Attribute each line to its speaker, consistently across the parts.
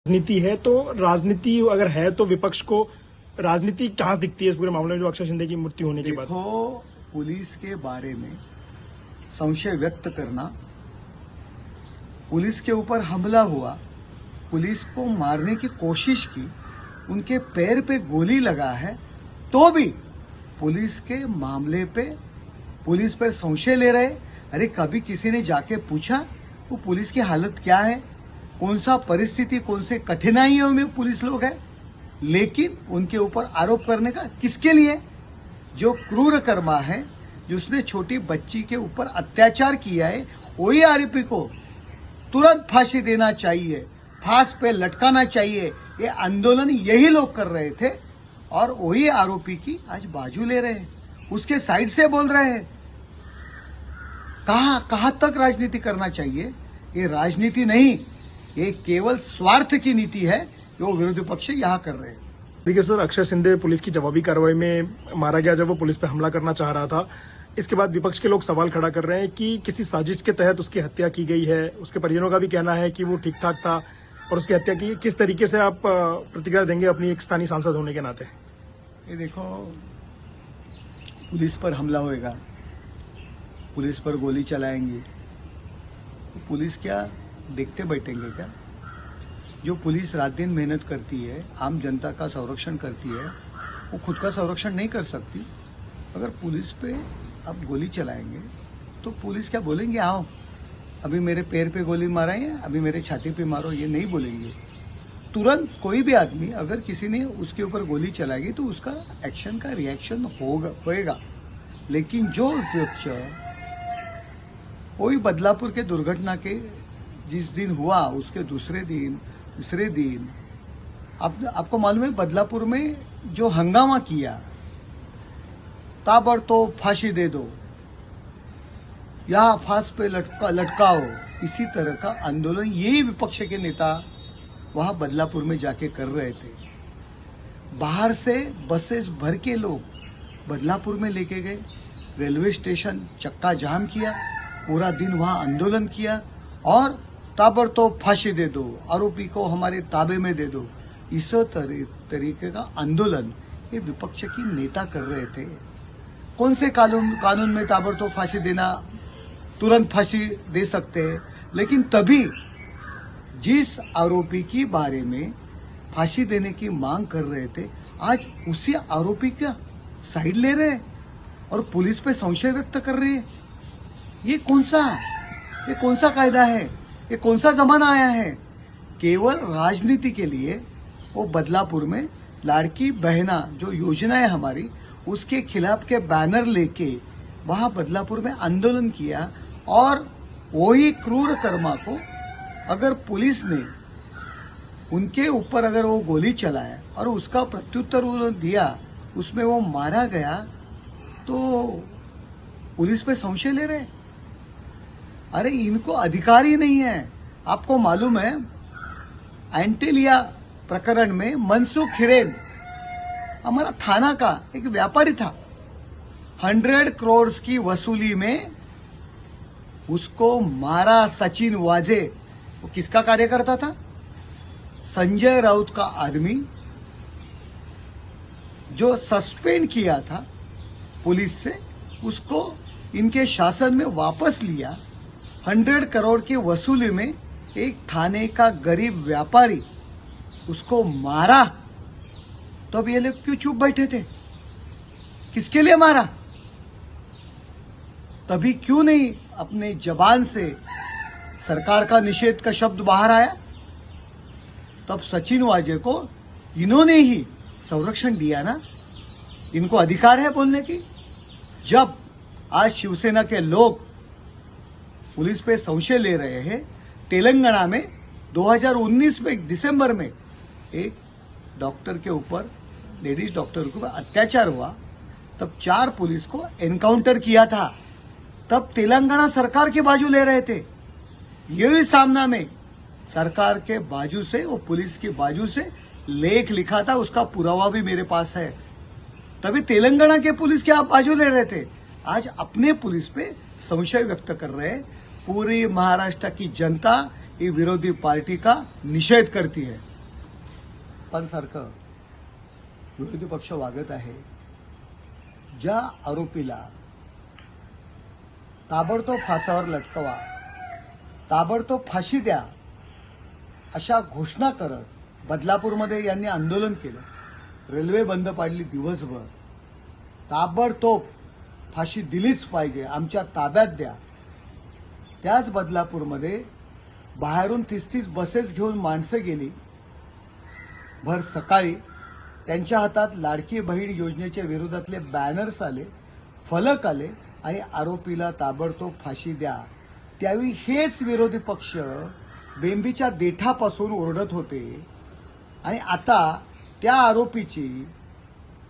Speaker 1: नीति है, तो राजनीति अगर है तो विपक्ष को राजनीति कहाँ दिखती है इस पूरे मामले में, जो अक्षय शिंदे की मृत्यु होने के बाद?
Speaker 2: देखो, पुलिस के बारे में संशय व्यक्त करना, पुलिस के ऊपर हमला हुआ, पुलिस को मारने की कोशिश की, उनके पैर पे गोली लगा है, तो भी पुलिस के मामले पे पुलिस पर संशय ले रहे। अरे कभी किसी ने जाके पूछा वो पुलिस की हालत क्या है, कौन सा परिस्थिति, कौन से कठिनाइयों में पुलिस लोग हैं, लेकिन उनके ऊपर आरोप करने का किसके लिए? जो क्रूर कर्मा है, जिसने छोटी बच्ची के ऊपर अत्याचार किया है, वही आरोपी को तुरंत फांसी देना चाहिए, फांस पे लटकाना चाहिए। ये आंदोलन यही लोग कर रहे थे और वही आरोपी की आज बाजू ले रहे हैं, उसके साइड से बोल रहे हैं। कहां तक राजनीति करना चाहिए? ये राजनीति नहीं, ये केवल स्वार्थ की नीति है जो विरोधी पक्ष यहाँ कर रहे हैं।
Speaker 1: देखिए सर, अक्षय शिंदे पुलिस की जवाबी कार्रवाई में मारा गया जब वो पुलिस पे हमला करना चाह रहा था। इसके बाद विपक्ष के लोग सवाल खड़ा कर रहे हैं कि किसी साजिश के तहत उसकी हत्या की गई है। उसके परिजनों का भी कहना है कि वो ठीक ठाक था और उसकी हत्या की। किस तरीके से आप प्रतिक्रिया देंगे अपनी एक स्थानीय सांसद होने के नाते?
Speaker 2: ये देखो, पुलिस पर हमला होएगा, पुलिस पर गोली चलाएंगे, तो पुलिस क्या देखते बैठेंगे क्या? जो पुलिस रात दिन मेहनत करती है, आम जनता का संरक्षण करती है, वो खुद का संरक्षण नहीं कर सकती। अगर पुलिस पे आप गोली चलाएंगे तो पुलिस क्या बोलेंगे, आओ अभी मेरे पैर पे गोली मारा है, अभी मेरे छाती पे मारो, ये नहीं बोलेंगे। तुरंत कोई भी आदमी अगर किसी ने उसके ऊपर गोली चलाएगी तो उसका एक्शन का रिएक्शन होएगा। लेकिन जो विपक्ष वही बदलापुर के दुर्घटना के जिस दिन हुआ उसके तीसरे दिन आपको मालूम है बदलापुर में जो हंगामा किया, ताबड़तोड़ फांसी दे दो या फांस पे लटकाओ, इसी तरह का आंदोलन यही विपक्ष के नेता वहां बदलापुर में जाके कर रहे थे। बाहर से बसेस भर के लोग बदलापुर में लेके गए, रेलवे स्टेशन चक्का जाम किया, पूरा दिन वहां आंदोलन किया और ताबड़तोड़ फांसी दे दो, आरोपी को हमारे ताबे में दे दो। इस तरीके का आंदोलन ये विपक्ष की नेता कर रहे थे। कौन से कानून में ताबड़तोड़ फांसी देना, तुरंत फांसी दे सकते हैं, लेकिन तभी जिस आरोपी के बारे में फांसी देने की मांग कर रहे थे, आज उसी आरोपी का साइड ले रहे हैं और पुलिस पे संशय व्यक्त कर रहे हैं। ये कौन सा कायदा है? ये कौन सा जमाना आया है? केवल राजनीति के लिए वो बदलापुर में लाड़की बहना जो योजना है हमारी, उसके खिलाफ के बैनर लेके वहां बदलापुर में आंदोलन किया और वही क्रूर कर्मा को अगर पुलिस ने उनके ऊपर अगर वो गोली चलाया और उसका प्रत्युत्तर उन्होंने दिया, उसमें वो मारा गया, तो पुलिस पे संशय ले रहे। अरे इनको अधिकार ही नहीं है। आपको मालूम है एंटेलिया प्रकरण में मनसुख हिरेन हमारा थाना का एक व्यापारी था, 100 करोड़ की वसूली में उसको मारा सचिन वाजे। वो किसका कार्यकर्ता था? संजय राउत का आदमी, जो सस्पेंड किया था पुलिस से, उसको इनके शासन में वापस लिया। 100 करोड़ की वसूली में एक थाने का गरीब व्यापारी उसको मारा, तो अब ये लोग क्यों चुप बैठे थे? किसके लिए मारा? तभी क्यों नहीं अपने जबान से सरकार का निषेध का शब्द बाहर आया? तब सचिन वाजे को इन्होंने ही संरक्षण दिया ना, इनको अधिकार है बोलने की। जब आज शिवसेना के लोग पुलिस पे संशय ले रहे हैं, तेलंगाना में 2019 में दिसंबर में एक डॉक्टर के ऊपर, लेडीज डॉक्टर के ऊपर अत्याचार हुआ, तब 4 पुलिस को एनकाउंटर किया था, तब तेलंगाना सरकार के बाजू ले रहे थे। यही सामना में सरकार के बाजू से, वो पुलिस के बाजू से लेख लिखा था, उसका पुरावा भी मेरे पास है। तभी तेलंगाना के पुलिस के आप बाजू ले रहे थे, आज अपने पुलिस पे संशय व्यक्त कर रहे हैं। पूरी महाराष्ट्र की जनता ये विरोधी पार्टी का निषेध करती है। बाप्पांसारखं विरोधी पक्ष वागत आहे. ज्या आरोपीला ताबडतोब फासावर लटकवा, ताबडतोब फाशी द्या अशा घोषणा करत बदलापूरमध्ये यांनी आंदोलन केलं. रेल्वे बंद पाडली दिवसभर. ताबडतोब फाशी दिलीच पाहिजे, आमच्या ताब्यात द्या. त्याच बदलापूरमध्ये बाहेरून 30-30 बसेस घेऊन माणसं गेली. भर सकाळी त्यांच्या हातात लाडकी बहीण योजनेच्या विरोधातले बॅनर्स आले, फलक आले आणि आरोपीला ताबडतोब फाशी द्या. त्यावेळी हेच विरोधी पक्ष बेंबीच्या देठापासून ओरडत होते. आणि आता त्या आरोपीची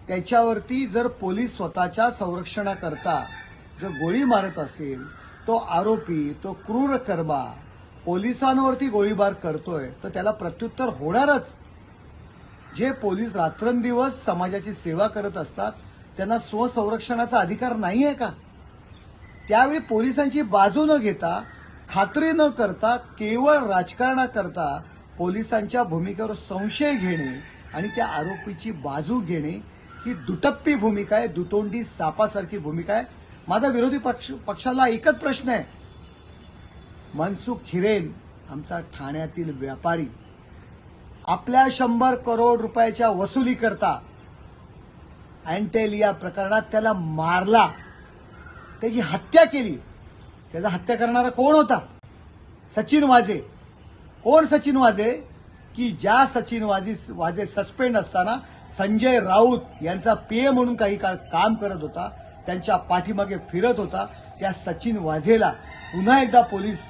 Speaker 2: त्याच्यावरती जर पोलीस स्वतःच्या संरक्षणाकरता जर गोळी मारत असेल, तो आरोपी, तो क्रूर कर्मा पोलिसांवरती गोळीबार करतोय, तर त्याला प्रत्युत्तर होणारच. जे पोलीस रात्रंदिवस समाजाची सेवा करत असतात त्यांना स्वसंरक्षणाचा अधिकार नाही आहे का? त्यावेळी पोलिसांची बाजू न घेता, खात्री न करता, केवळ राजकारणाकरता पोलिसांच्या भूमिकेवर संशय घेणे आणि त्या आरोपीची बाजू घेणे ही दुटप्पी भूमिका आहे, दुतोंडी सापासारखी भूमिका आहे. माझा विरोधी पक्षाला एकच प्रश्न आहे. मनसुख हिरेन आमचा ठाण्यातील व्यापारी आपल्या 100 करोड रुपयाच्या वसुली करता अँटेलिया प्रकरणात त्याला मारला, त्याची हत्या केली. त्याचा हत्या करणारा कोण होता? सचिन वाझे. कोण सचिन वाझे? की ज्या सचिन वाझे सस्पेंड असताना संजय राऊत यांचा पीए म्हणून काही काळ काम करत होता, त्यांच्या पाठीमागे फिरत होता. त्या सचिन वाझेला पुन्हा एकदा पोलीस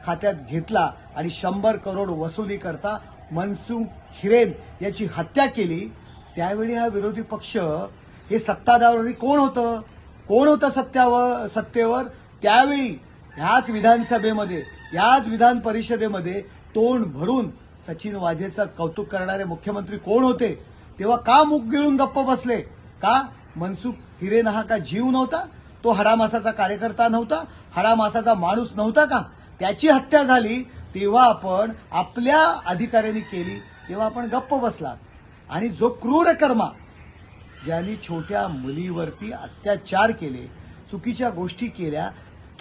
Speaker 2: खात्यात घेतला आणि 100 करोड वसुली करता मनसुख हिरेन याची हत्या केली. त्यावेळी हा विरोधी पक्ष हे सत्ताधारी कोण होतं? कोण होतं सत्तेवर? त्यावेळी ह्याच विधानसभेमध्ये, याच विधान परिषदेमध्ये तोंड भरून सचिन वाझेचं कौतुक करणारे मुख्यमंत्री कोण होते? तेव्हा का मुख गिळून गप्प बसले? का? मनसुख हिरेन हा का जीव नव्हता? तो हाडामासाचा कार्यकर्ता नव्हता? हाडामासाचा माणूस नव्हता का? त्याची हत्या झाली तेव्हा आपण आपल्या अधिकाऱ्यांनी केली तेव्हा आपण गप्प बसलात. आणि जो क्रूर कर्मा, ज्यांनी छोट्या मुलीवरती अत्याचार केले, चुकीच्या गोष्टी केल्या,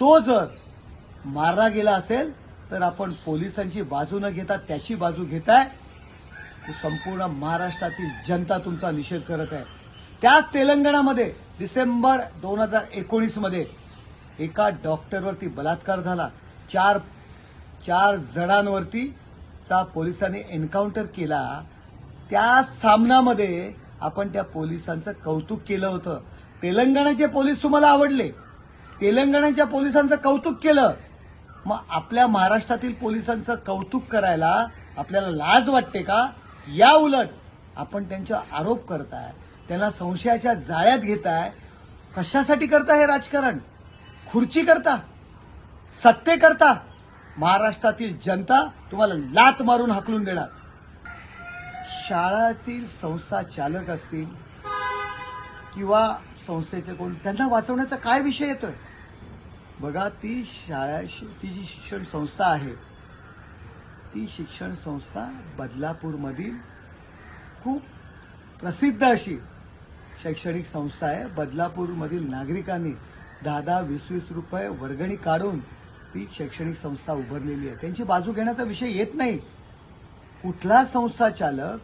Speaker 2: तो जर मारला गेला असेल तर आपण पोलिसांची बाजू न घेता त्याची बाजू घेताय. संपूर्ण महाराष्ट्रातील जनता तुमचा निषेध करत आहे. त्याच तेलंगणामध्ये डिसेंबर 2019 मध्ये एका डॉक्टरवरती बलात्कार झाला. चार जणांवरती पोलिसांनी एन्काउंटर केला. त्या सामन्यामध्ये आपण त्या पोलिसांचं कौतुक केलं होतं. तेलंगणाचे पोलीस तुम्हाला आवडले, तेलंगणाच्या पोलिसांचं कौतुक केलं. मग आपल्या महाराष्ट्रातील पोलिसांचं कौतुक करायला आपल्याला लाज वाटते का? या उलट आपण त्यांचा आरोप करताय, त्यांना संशयाच्या जाळ्यात घेताय. कशासाठी करता हे राजकारण? खुर्ची करता? सत्ते करता? महाराष्ट्रातील जनता तुम्हाला लात मारून हाकलून देणार. शाळातील संस्था चालक असतील किंवा संस्थेचे कोण, त्यांना वाचवण्याचा काय विषय येतोय? बघा, ती जी शिक्षण संस्था आहे, ती शिक्षण संस्था बदलापूरमधील खूप प्रसिद्ध अशी शैक्षणिक संस्था आहे. बदलापूरमधील नागरिकांनी 10-10, 20-20 रुपये वर्गणी काढून ती शैक्षणिक संस्था उभारलेली आहे. त्यांची बाजू घेण्याचा विषय येत नाही. कुठला संस्था चालक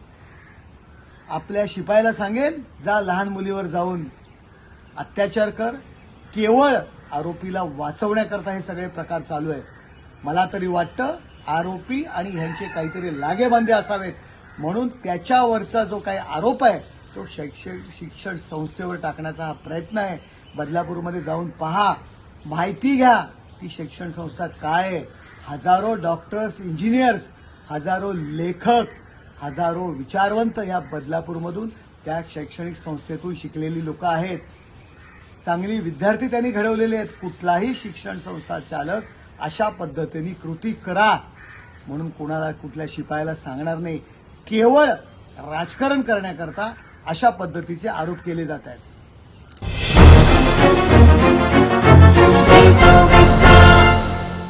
Speaker 2: आपल्या शिपायाला सांगेल जा लहान मुलीवर जाऊन अत्याचार कर? केवळ आरोपीला वाचवण्याकरता हे सगळे प्रकार चालू आहेत. मला तरी वाटतं आरोपी आणि ह्यांचे काहीतरी लागेबांधे असावेत, म्हणून त्याच्यावरचा जो काही आरोप आहे तो शिक्षण संस्थेवर टाकण्याचा हा प्रयत्न आहे. बदलापूरमध्ये जाऊन पहा, माहिती घ्या ती शिक्षण संस्था काय आहे. हजारो डॉक्टर्स, इंजिनियर्स, हजारो लेखक, हजारो विचारवंत या बदलापूरमधून त्या शैक्षणिक संस्थेतून शिकलेली लोक आहेत. चांगली विद्यार्थी त्यांनी घडवलेले आहेत. कुठलाही शिक्षण संस्था चालक अशा पद्धतीने कृती करा म्हणून कुणाला, कुठल्या शिपायाला सांगणार नाही. केवळ राजकारण करण्याकरता अशा पद्धतीचे आरोप केले जात आहेत.